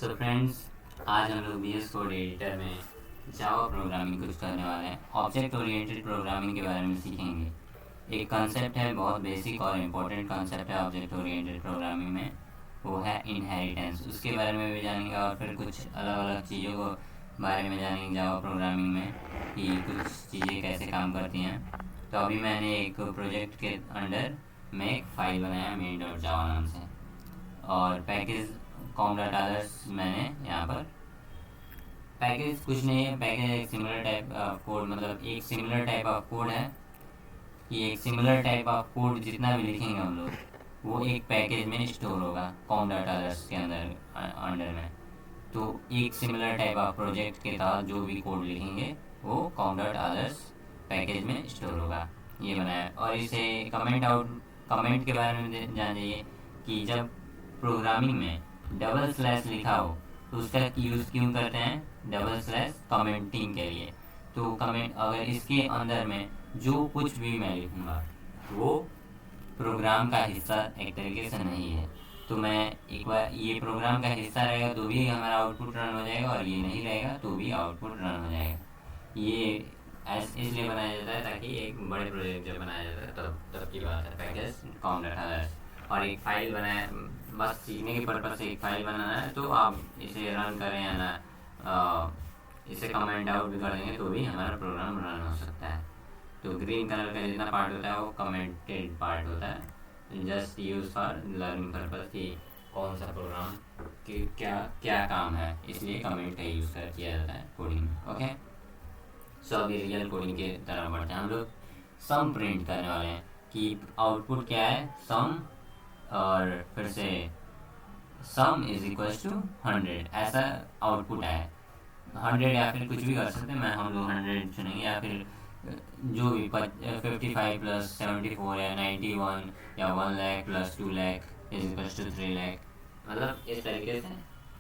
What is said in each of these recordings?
So friends, आज हम लोग VS कोड एडिटर में जावा प्रोग्रामिंग कुछ करने वाले हैं। ऑब्जेक्ट ओरिएंटेड प्रोग्रामिंग के बारे में सीखेंगे। एक कंसेप्ट है, बहुत बेसिक और इम्पोर्टेंट कंसेप्ट है ऑब्जेक्ट ओरिएंटेड प्रोग्रामिंग में, वो है इनहेरिटेंस। उसके बारे में भी जानेंगे और फिर कुछ अलग अलग चीज़ों को बारे में जानेंगे जावा प्रोग्रामिंग में कि कुछ चीज़ें कैसे काम करती हैं। तो अभी मैंने एक प्रोजेक्ट के अंडर में एक फ़ाइल बनाया main.java नाम से, और पैकेज com.others मैंने यहाँ पर पैकेज कुछ नहीं है। पैकेज एक सिमिलर टाइप ऑफ कोड, मतलब एक सिमिलर टाइप ऑफ कोड है कि एक सिमिलर टाइप ऑफ कोड जितना भी लिखेंगे हम लोग वो एक पैकेज में स्टोर होगा com.others के अंडर में। तो एक सिमिलर टाइप ऑफ प्रोजेक्ट के तहत जो भी कोड लिखेंगे वो com.others पैकेज में स्टोर होगा। ये बनाया। और इसे कमेंट के बारे में जान जाइए कि जब प्रोग्रामिंग में डबल स्लैश लिखा हो तो उसका यूज़ क्यों करते हैं? डबल स्लैश कमेंटिंग के लिए। तो कमेंट, अगर इसके अंदर में जो कुछ भी मैं लिखूँगा वो प्रोग्राम का हिस्सा एक तरीके से नहीं है। तो मैं एक बार ये प्रोग्राम का हिस्सा रहेगा तो भी हमारा आउटपुट रन हो जाएगा, और ये नहीं रहेगा तो भी आउटपुट रन हो जाएगा। ये इसलिए बनाया जाता है ताकि एक बड़े प्रोजेक्ट जब बनाया जाता है तब की बात है। पैकेज com.others और एक फाइल बनाए, बस सीखने के पर्पज़ से एक फाइल बनाना है। तो आप इसे रन करें या ना, इसे कमेंट आउट भी कर देंगे तो भी हमारा प्रोग्राम रन हो सकता है। तो ग्रीन कलर का जितना पार्ट होता है वो कमेंटेड पार्ट होता है, just use for learning purpose कि कौन सा प्रोग्राम कि क्या काम है, इसलिए कमेंट का यूज़ किया जाता है कोडिंग में। ओके, सो अभी रियल कोडिंग के तरफ बढ़ते हैं। हम लोग सम प्रिंट करने वाले हैं कि आउटपुट क्या है, सम, और फिर से सम इज इक्वल टू 100, ऐसा आउटपुट है। 100 या फिर कुछ भी कर सकते हैं, हम लोग 100 चुनेंगे, या फिर जो भी 55 प्लस 74 या 91 या 1 lakh plus 2 lakh is equal to 3 lakh, मतलब इस तरीके से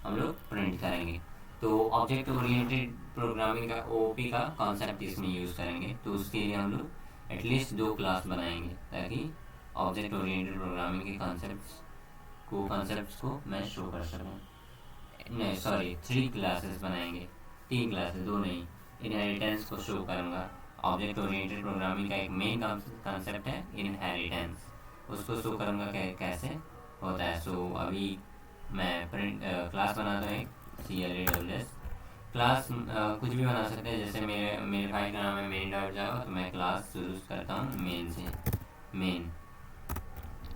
हम लोग प्रिंट करेंगे। तो ऑब्जेक्ट ओरिएंटेड प्रोग्रामिंग का OOP का कॉन्सेप्ट इसमें यूज़ करेंगे। तो उसके लिए हम लोग एटलीस्ट 2 क्लास बनाएंगे ताकि ऑब्जेक्ट ओरिएंटेड प्रोग्रामिंग के कॉन्सेप्ट्स को मैं शो कर सकूँ। नहीं सॉरी, 3 क्लासेस बनाएंगे, 3 क्लासेस, 2 नहीं। इनहेरिटेंस को शो करूँगा। ऑब्जेक्ट ओरिएंटेड प्रोग्रामिंग का एक मेन कॉन्सेप्ट है इनहेरिटेंस, उसको शो करूँगा कैसे होता है। सो अभी मैं क्लास बनाता हूँ, एक CLAWS क्लास। कुछ भी बना सकते हैं, जैसे मेरे फाइल का नाम है main.java, तो मैं क्लास शुरू करता हूँ मेन से, मेन।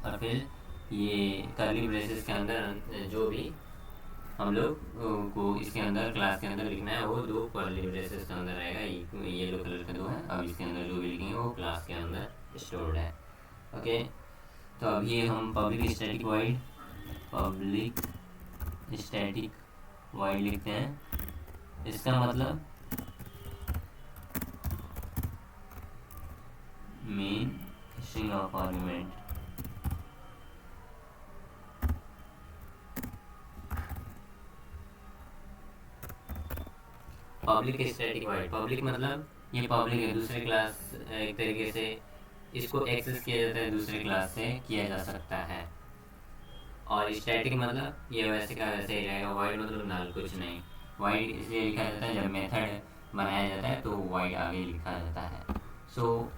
और फिर ये कर्ली ब्रेसेस के अंदर जो भी हम लोग को इसके अंदर क्लास के अंदर लिखना है वो 2 कर्ली ब्रेसेस के अंदर रहेगा। येलो कलर के 2 हैं। अब इसके अंदर जो भी लिखेंगे वो क्लास के अंदर स्टोर्ड है। ओके, तो अभी हम पब्लिक स्टैटिक वॉइड लिखते हैं। इसका मतलब main string of argument. Public static void, public मतलब ये पब्लिक है, दूसरे क्लास एक तरीके से इसको एक्सेस किया जाता है, दूसरे क्लास से किया जा सकता है। और स्टैटिक मतलब ये वैसे का वैसे ही रहेगा। वॉइड मतलब नल, कुछ नहीं। वॉइड इसलिए लिखा जाता है जब मेथड बनाया जाता है तो वॉइड आगे लिखा जाता है। सो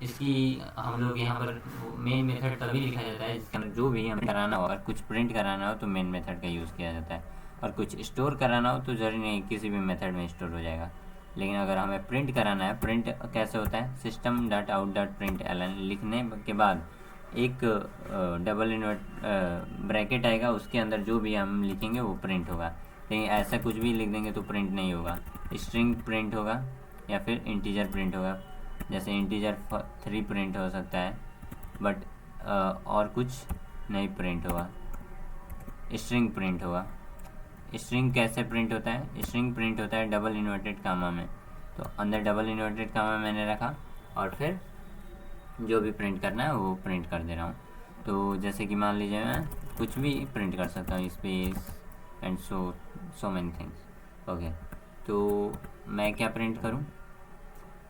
इसकी हम लोग यहाँ पर मेन मेथड तभी लिखा जाता है जिसके अंदर जो भी हमें कराना हो, अगर कुछ प्रिंट कराना हो तो मेन मेथड का यूज़ किया जाता है, और कुछ स्टोर कराना हो तो जरूरी नहीं किसी भी मेथड में स्टोर हो जाएगा। लेकिन अगर हमें प्रिंट कराना है, प्रिंट कैसे होता है, system.out.println लिखने के बाद एक डबल ब्रैकेट आएगा, उसके अंदर जो भी हम लिखेंगे वो प्रिंट होगा। लेकिन ऐसा कुछ भी लिख देंगे तो प्रिंट नहीं होगा। स्ट्रिंग प्रिंट होगा या फिर इंटीजर प्रिंट होगा। जैसे इंटीजर 3 प्रिंट हो सकता है, बट और कुछ नहीं प्रिंट होगा। स्ट्रिंग प्रिंट होगा। स्ट्रिंग कैसे प्रिंट होता है? स्ट्रिंग प्रिंट होता है डबल इन्वर्टेड कामा में। तो अंदर डबल इन्वर्टेड कामा मैंने रखा और फिर जो भी प्रिंट करना है वो प्रिंट कर दे रहा हूँ। तो जैसे कि मान लीजिए मैं कुछ भी प्रिंट कर सकता हूँ, space and so many things. Okay, तो मैं क्या प्रिंट करूँ?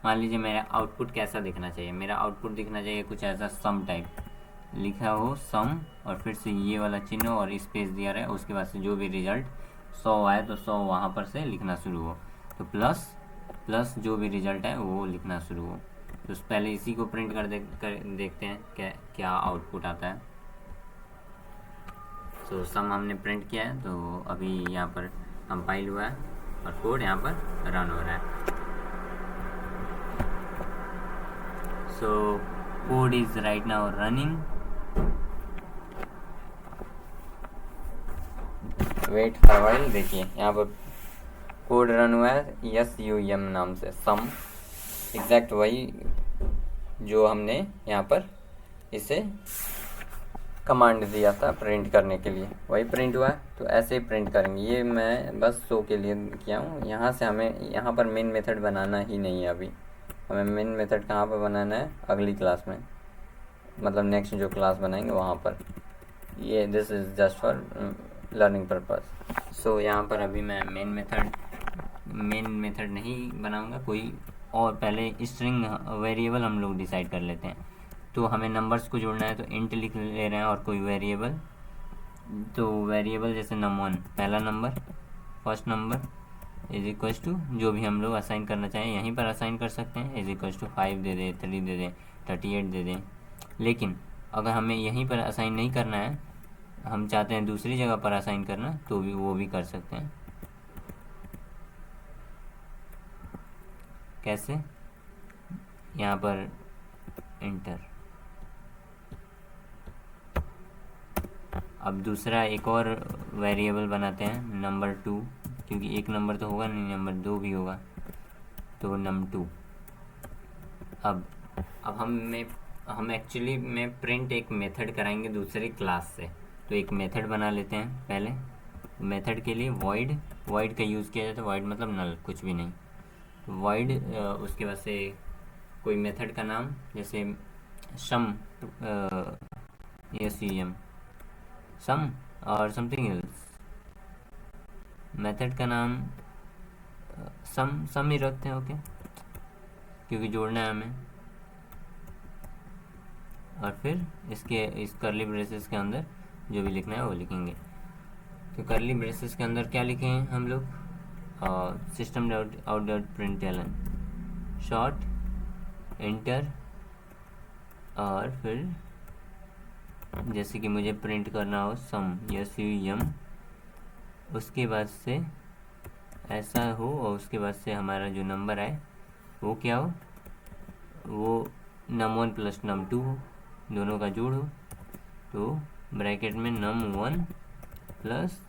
मान लीजिए मेरा आउटपुट कैसा दिखना चाहिए। मेरा आउटपुट दिखना चाहिए कुछ ऐसा सम टाइप, लिखा हो सम और फिर से ये वाला चिन्ह और स्पेस दिया रहे, उसके बाद से जो भी रिजल्ट 100 आए तो 100 वहाँ पर से लिखना शुरू हो, तो प्लस प्लस जो भी रिजल्ट है वो लिखना शुरू हो। तो पहले इसी को प्रिंट कर देखते हैं क्या आउटपुट आता है। तो सम हमने प्रिंट किया है, तो अभी यहाँ पर कंपाइल हुआ है और कोड यहाँ पर रन हो रहा है। So code is right now running. Wait for while. देखिए यहाँ पर कोड रन हुआ है SUM नाम से, सम, एग्जैक्ट वही जो हमने यहाँ पर इसे कमांड दिया था प्रिंट करने के लिए, वही प्रिंट हुआ है। तो ऐसे ही प्रिंट करेंगे। ये मैं बस शो के लिए किया हूँ। यहाँ से हमें यहाँ पर मेन मेथड बनाना ही नहीं है अभी। हमें मेन मेथड कहाँ पर बनाना है, अगली क्लास में, मतलब नेक्स्ट जो क्लास बनाएंगे वहाँ पर। ये this is just for learning purpose. So यहाँ पर अभी मैं मेन मेथड नहीं बनाऊँगा कोई, और पहले स्ट्रिंग वेरिएबल हम लोग डिसाइड कर लेते हैं। तो हमें नंबर्स को जोड़ना है, तो इंट लिख ले रहे हैं और कोई वेरिएबल। तो वेरिएबल जैसे num1 पहला number, first number is equals to जो भी हम लोग असाइन करना चाहें यहीं पर असाइन कर सकते हैं। इज इक्वल्स टू 5 दे दें, 3 दे दें, 38 दे दें। लेकिन अगर हमें यहीं पर असाइन नहीं करना है, हम चाहते हैं दूसरी जगह पर असाइन करना, तो भी वो भी कर सकते हैं। कैसे? यहाँ पर इंटर। अब दूसरा एक और वेरिएबल बनाते हैं num2, क्योंकि एक नंबर तो होगा नहीं, नंबर 2 भी होगा, तो num2। अब हम एक्चुअली में प्रिंट एक मेथड कराएंगे दूसरी क्लास से। तो एक मेथड बना लेते हैं पहले। मेथड के लिए void का यूज़ किया जाता है। void मतलब नल, कुछ भी नहीं। void उसके बाद से कोई मेथड का नाम, जैसे sum SUM सम और समथिंग एल्स। मेथड का नाम सम ही रखते हैं, ओके, क्योंकि जोड़ना है हमें। और फिर इस करली ब्रेसेस के अंदर जो भी लिखना है वो लिखेंगे। तो करली ब्रेसेस के अंदर क्या लिखें हम लोग, system out dot println short inter, और फिर जैसे कि मुझे प्रिंट करना हो सम SUM, उसके बाद से ऐसा हो, और उसके बाद से हमारा जो नंबर आए वो क्या हो, वो num1 प्लस num2 हो, दोनों का जोड़ हो। तो ब्रैकेट में num1 प्लस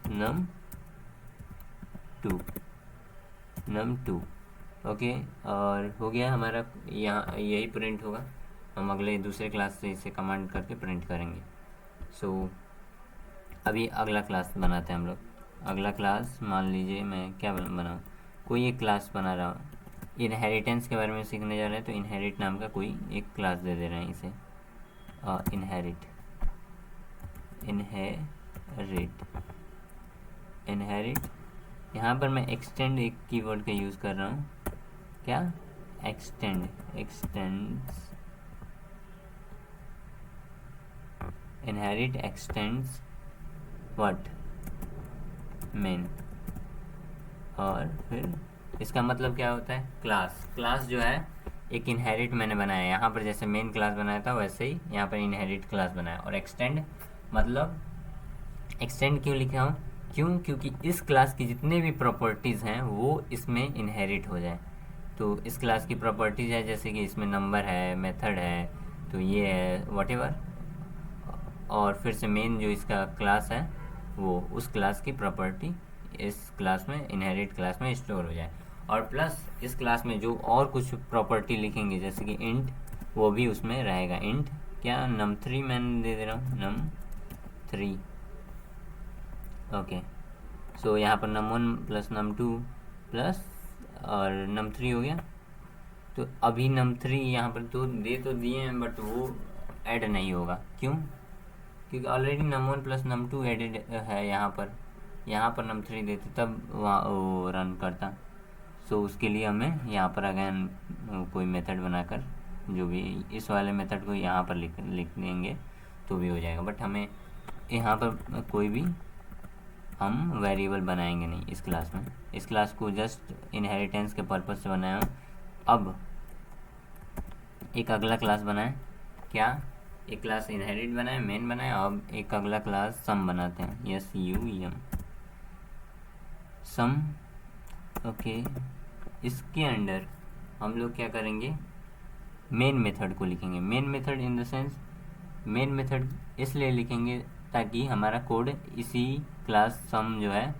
num2 ओके। और हो गया हमारा, यहाँ यही प्रिंट होगा। हम अगले दूसरे क्लास से इसे कमांड करके प्रिंट करेंगे। सो अभी अगला क्लास बनाते हैं हम लोग। अगला क्लास मान लीजिए मैं क्या बनाऊँ, कोई एक क्लास बना रहा हूँ। इनहेरिटेंस के बारे में सीखने जा रहे हैं, तो इनहेरिट नाम का कोई एक क्लास दे दे रहे हैं इसे। इनहेरिट। यहाँ पर मैं एक्सटेंड एक कीवर्ड का यूज़ कर रहा हूँ। क्या? X tends. Inherit x tends what? Main. और फिर इसका मतलब क्या होता है, क्लास जो है एक इनहेरिट मैंने बनाया है। यहाँ पर जैसे मेन क्लास बनाया था वैसे ही यहाँ पर इनहेरिट क्लास बनाया। और एक्सटेंड मतलब, एक्सटेंड क्यों लिखा हूँ, क्योंकि इस क्लास की जितने भी प्रॉपर्टीज़ हैं वो इसमें इनहेरिट हो जाए। तो इस क्लास की प्रॉपर्टीज़ है जैसे कि इसमें नंबर है, मेथड है, तो ये है व्हाटएवर। और फिर से मेन जो इसका क्लास है वो उस क्लास की प्रॉपर्टी इस क्लास में, इनहेरिट क्लास में स्टोर हो जाए। और प्लस इस क्लास में जो और कुछ प्रॉपर्टी लिखेंगे जैसे कि इंट, वो भी उसमें रहेगा। इंट क्या, num3 मैंने दे दे रहा हूँ, num3 ओके। सो यहाँ पर num1 प्लस num2 प्लस और num3 हो गया। तो अभी num3 यहाँ पर तो दिए हैं, बट वो ऐड नहीं होगा। क्यों? क्योंकि already num1 plus num2 added है यहाँ पर num3 देते तब वहाँ वो रन करता। सो उसके लिए हमें यहाँ पर अगेन कोई मेथड बनाकर जो भी इस वाले मेथड को यहाँ पर लिख देंगे तो भी हो जाएगा। बट हमें यहाँ पर कोई भी हम वेरिएबल बनाएंगे नहीं इस क्लास में। इस क्लास को जस्ट इनहेरिटेंस के पर्पज़ से बनाया हूँ। अब एक अगला क्लास बनाए, क्या एक क्लास इनहेरिट बनाए, मेन बनाए, अब एक अगला क्लास सम बनाते हैं, SUM सम। ओके, इसके अंडर हम लोग क्या करेंगे, मेन मेथड को लिखेंगे। Main method in the sense, main method इसलिए लिखेंगे ताकि हमारा कोड इसी क्लास सम जो है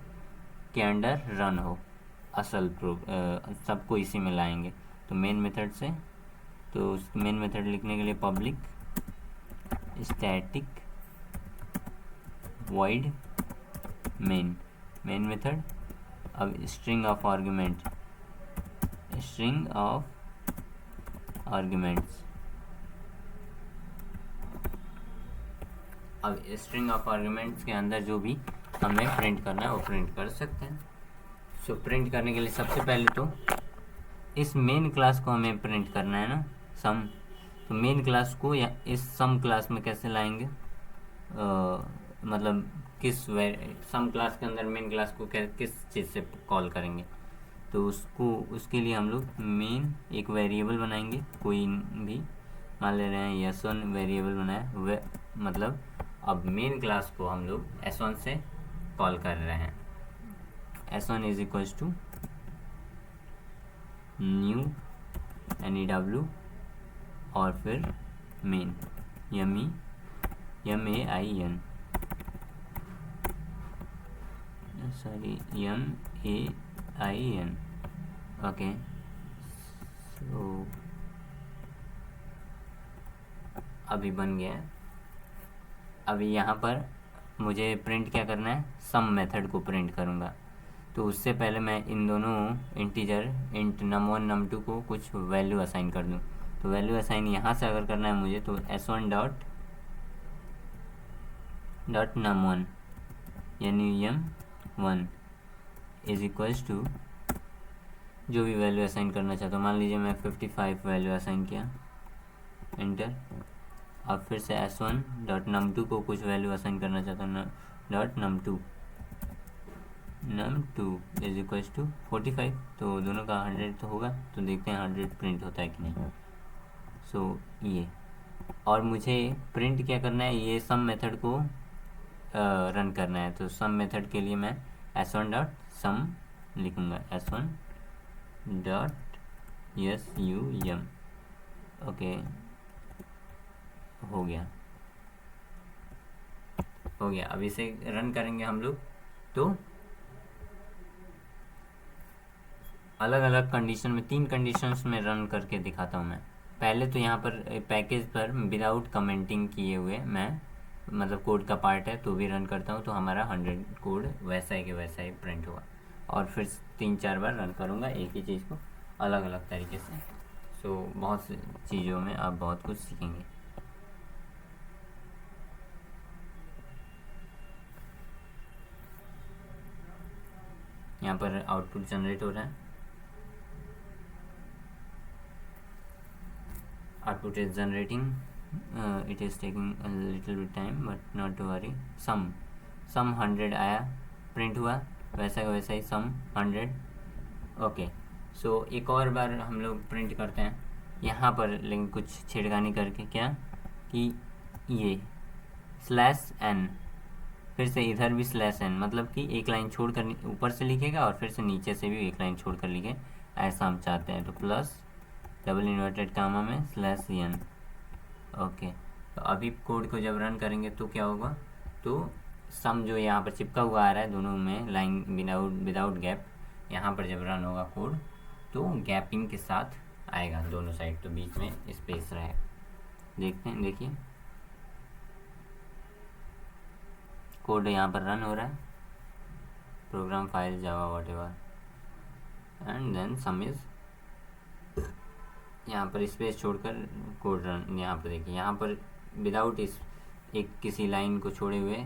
के अंडर रन हो, असल सबको इसी में लाएंगे। तो मेन मेथड से, तो मेन मेथड लिखने के लिए public static void main, main method. अब string of argument, string of arguments. अब स्ट्रिंग ऑफ आर्गुमेंट्स के अंदर जो भी हमें प्रिंट करना है वो प्रिंट कर सकते हैं। सो प्रिंट करने के लिए सबसे पहले तो इस मेन क्लास को हमें प्रिंट करना है ना, सम। तो मेन क्लास को या इस सम क्लास में कैसे लाएंगे, मतलब किस सम क्लास के अंदर मेन क्लास को किस चीज़ से कॉल करेंगे। तो उसके लिए हम लोग मेन एक वेरिएबल बनाएंगे, कोई भी मान ले रहे हैं S1 वेरिएबल बनाया, मतलब अब मेन क्लास को हम लोग S1 से कॉल कर रहे हैं। S1 is equals to new NEW और फिर main MAIN, sorry MAIN। Okay, so अभी बन गया। अभी यहाँ पर मुझे प्रिंट क्या करना है, सम मेथड को प्रिंट करूँगा। तो उससे पहले मैं इन दोनों इंटीजर इंट num1 num2 को कुछ वैल्यू असाइन कर दूँ। तो वैल्यू असाइन यहाँ से अगर करना है मुझे, तो S1 डॉट num1 यानी num1 इज इक्वल्स टू जो भी वैल्यू असाइन करना चाहता हूँ। मान लीजिए मैं 55 वैल्यू असाइन किया, एंटर। अब फिर से S1 डॉट num2 को कुछ वैल्यू असाइन करना चाहता हूँ, dot num2 is equals to 45। तो दोनों का 100 तो होगा, तो देखते हैं 100 प्रिंट होता है कि नहीं। सो ये, और मुझे प्रिंट क्या करना है, ये सम मेथड को रन करना है। तो सम मेथड के लिए मैं S1 डॉट सम लिखूँगा, S1 डॉट SUM। ओके, हो गया। अब इसे रन करेंगे हम लोग। तो अलग अलग कंडीशन में, 3 कंडीशंस में रन करके दिखाता हूँ मैं। पहले तो यहाँ पर पैकेज पर विदाउट कमेंटिंग किए हुए मैं, मतलब कोड का पार्ट है तो भी रन करता हूँ, तो हमारा 100 कोड वैसा ही के वैसा ही प्रिंट हुआ। और फिर 3-4 बार रन करूँगा एक ही चीज़ को अलग अलग तरीके से। सो बहुत सी चीज़ों में आप बहुत कुछ सीखेंगे। यहाँ पर आउटपुट जनरेट हो रहा है, output is generating, it is taking a little bit time but not to worry. Sum 100 आया, प्रिंट हुआ वैसा का वैसा ही सम 100। ओके, सो एक और बार हम लोग प्रिंट करते हैं यहाँ पर, लेकिन कुछ छेड़खानी करके, क्या कि ये /n, फिर से इधर भी /n, मतलब कि एक लाइन छोड़ कर ऊपर से लिखेगा और फिर से नीचे से भी एक लाइन छोड़ कर लिखे, ऐसा हम चाहते हैं। तो प्लस डबल इन्वर्टेड कामा में /n। ओके, तो अभी कोड को जब रन करेंगे तो क्या होगा, तो सम जो यहाँ पर चिपका हुआ आ रहा है दोनों में लाइन विदाउट गैप, यहाँ पर जब रन होगा कोड तो गैपिंग के साथ आएगा दोनों साइड, तो बीच में स्पेस रहेगा। देखते हैं, देखिए कोड यहाँ पर रन हो रहा है, program file Java whatever, and then sum is, यहाँ पर स्पेस छोड़कर कोड रन। यहाँ पर देखिए, यहाँ पर विदाउट इस एक किसी लाइन को छोड़े हुए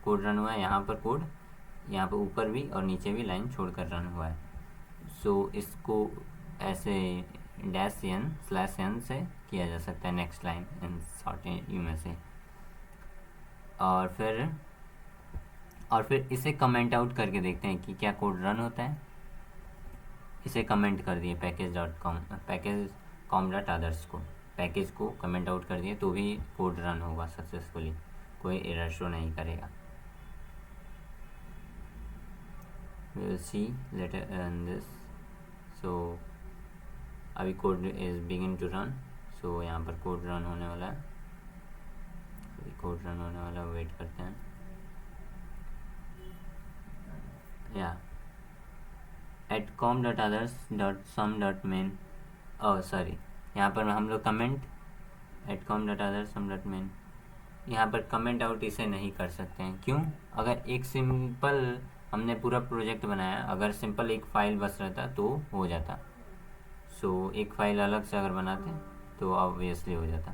कोड रन हुआ है। यहाँ पर कोड, यहाँ पर ऊपर भी और नीचे भी लाइन छोड़कर रन हुआ है। सो इसको ऐसे -n/n से किया जा सकता है, next line in short you में से। और फिर और फिर इसे कमेंट आउट करके देखते हैं कि क्या कोड रन होता है। इसे कमेंट कर दिए package.com.others को, पैकेज को कमेंट आउट कर दिए तो भी कोड रन होगा सक्सेसफुली, कोई एरर शो नहीं करेगा। we will see later in this। so अभी code is begin to run. So यहाँ पर कोड रन होने वाला है, कोड रन होने वाला है, वेट करते हैं। या @com.others.sum.main सॉरी, यहाँ पर हम लोग कमेंट @com.others.sum.main, यहाँ पर कमेंट आउट इसे नहीं कर सकते हैं। क्यों? अगर एक सिंपल हमने पूरा प्रोजेक्ट बनाया, अगर सिंपल एक फाइल बस रहता तो हो जाता। सो एक फाइल अलग से अगर बनाते तो ऑब्वियसली हो जाता।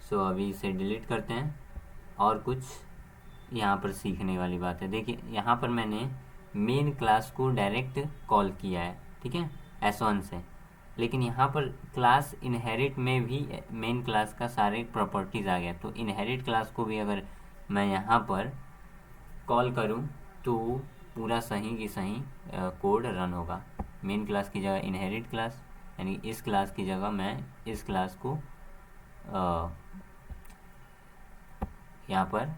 सो अभी इसे डिलीट करते हैं। और कुछ यहाँ पर सीखने वाली बात है, देखिए यहाँ पर मैंने मेन क्लास को डायरेक्ट कॉल किया है, ठीक है, S1 से। लेकिन यहाँ पर क्लास इनहेरिट में भी मेन क्लास का सारे प्रॉपर्टीज़ आ गया। तो इनहेरिट क्लास को भी अगर मैं यहाँ पर कॉल करूँ तो पूरा सही की सही कोड रन होगा। मेन क्लास की जगह इनहेरिट क्लास, यानी इस क्लास की जगह मैं इस क्लास को यहाँ पर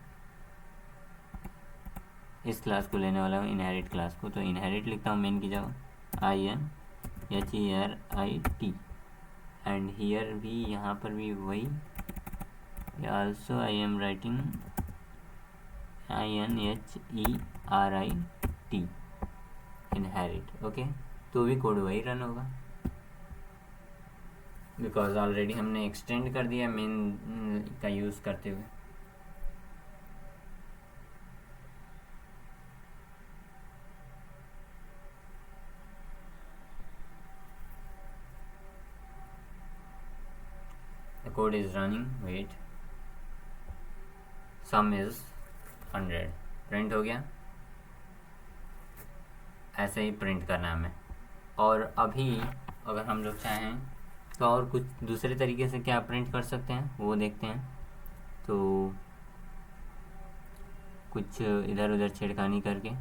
इस क्लास को लेने वाला हूँ, इनहेरिट क्लास को। तो इनहेरिट लिखता हूँ मेन की जगह INHERIT, एंड हियर भी यहाँ पर भी वही, also I am writing INHERIT, inherit. Okay, तो भी कोड वही रन होगा बिकॉज ऑलरेडी हमने एक्सटेंड कर दिया मेन का यूज़ करते हुए। code is running, wait, sum is 100, print हो गया। ऐसे ही प्रिंट करना है हमें। और अभी अगर हम लोग चाहें तो और कुछ दूसरे तरीके से क्या प्रिंट कर सकते हैं वो देखते हैं। तो कुछ इधर उधर छेड़खानी करके,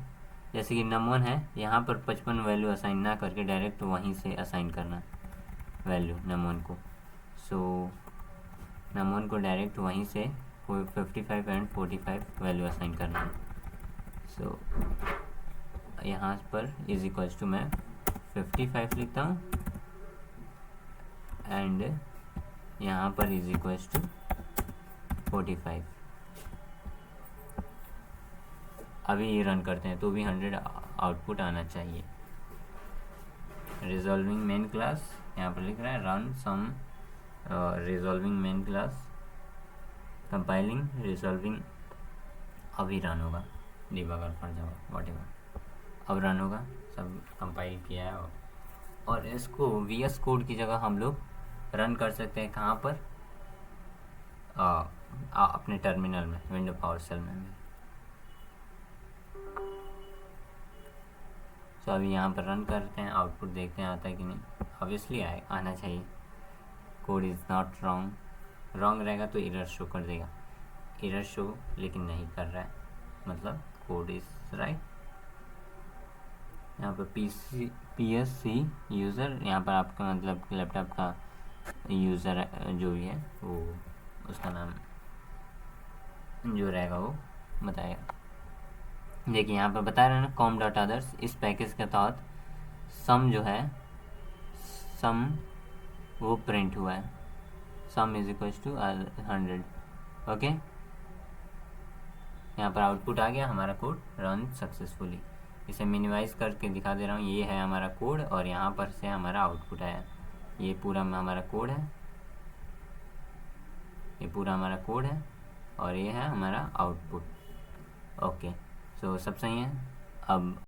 जैसे कि num1 है, यहाँ पर 55 वैल्यू असाइन ना करके डायरेक्ट वहीं से असाइन करना वैल्यू num1 को। सो num1 को डायरेक्ट वहीं से 55 एंड 45 वैल्यू असाइन करना है। सो यहाँ पर इज इक्वल्स टू मैं 55 लिखता हूँ एंड यहाँ पर इज इक्वल्स टू 45। अभी रन करते हैं तो भी 100 आउटपुट आना चाहिए। रिजॉल्विंग मेन क्लास यहाँ पर लिख रहा है run sum resolving main class, compiling resolving, अभी रन होगा। डिबगर फॉर जावा व्हाटएवर, अब रन होगा, सब कंपाइल किया है। और इसको VS कोड की जगह हम लोग रन कर सकते हैं कहाँ पर, अपने टर्मिनल में, विंडो पावरशेल में। तो अभी यहाँ पर रन करते हैं, आउटपुट देखते हैं आता है कि नहीं। ऑब्वियसली आना चाहिए। कोड इज़ नॉट रॉन्ग रहेगा तो एरर शो कर देगा, एरर शो लेकिन नहीं कर रहा है, मतलब कोड इज़ राइट। यहाँ पर PSC यूज़र, यहाँ पर आपका मतलब लैपटॉप का यूज़र जो भी है वो उसका नाम जो रहेगा वो बताएगा। देखिए यहाँ पर बता रहे हैं ना com.others, इस पैकेज के तहत सम जो है, सम वो प्रिंट हुआ है, sum is equals to 100। Okay, यहाँ पर आउटपुट आ गया, हमारा कोड रन सक्सेसफुली। इसे मिनिमाइज करके दिखा दे रहा हूँ, ये है हमारा कोड और यहाँ पर से हमारा आउटपुट आया। ये पूरा हमारा कोड है, ये पूरा हमारा कोड है और ये है हमारा आउटपुट। ओके, सो सब सही है। अब